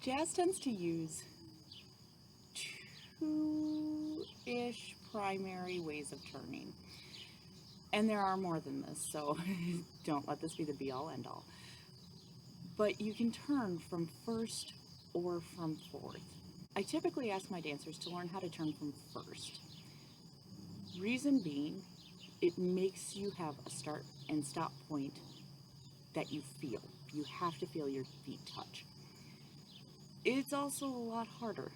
Jazz tends to use two-ish primary ways of turning. And there are more than this, so don't let this be the be-all, end-all. But you can turn from first or from fourth. I typically ask my dancers to learn how to turn from first. Reason being, it makes you have a start and stop point that you feel. You have to feel your feet touch. It's also a lot harder.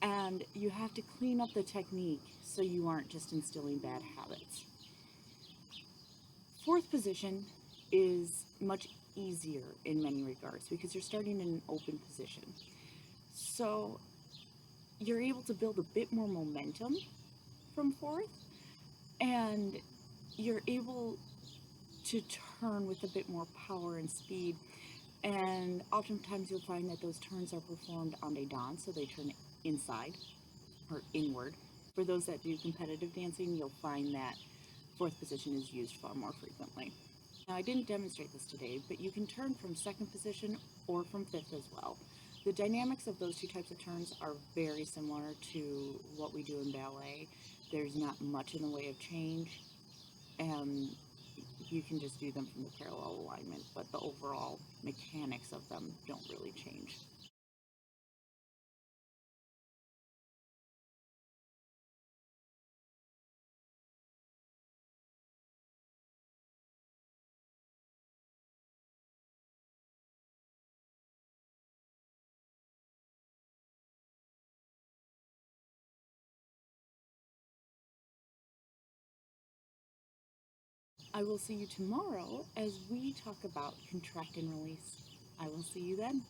And you have to clean up the technique so you aren't just instilling bad habits. Fourth position is much easier in many regards because you're starting in an open position. So you're able to build a bit more momentum from fourth, and you're able to turn with a bit more power and speed. And oftentimes you'll find that those turns are performed on dancin, so they turn inside or inward. For those that do competitive dancing, you'll find that fourth position is used far more frequently. Now, I didn't demonstrate this today, but you can turn from second position or from fifth as well. The dynamics of those two types of turns are very similar to what we do in ballet. There's not much in the way of change, and you can just do them from the parallel alignment, but the overall mechanics of them don't really change. I will see you tomorrow as we talk about contract and release. I will see you then.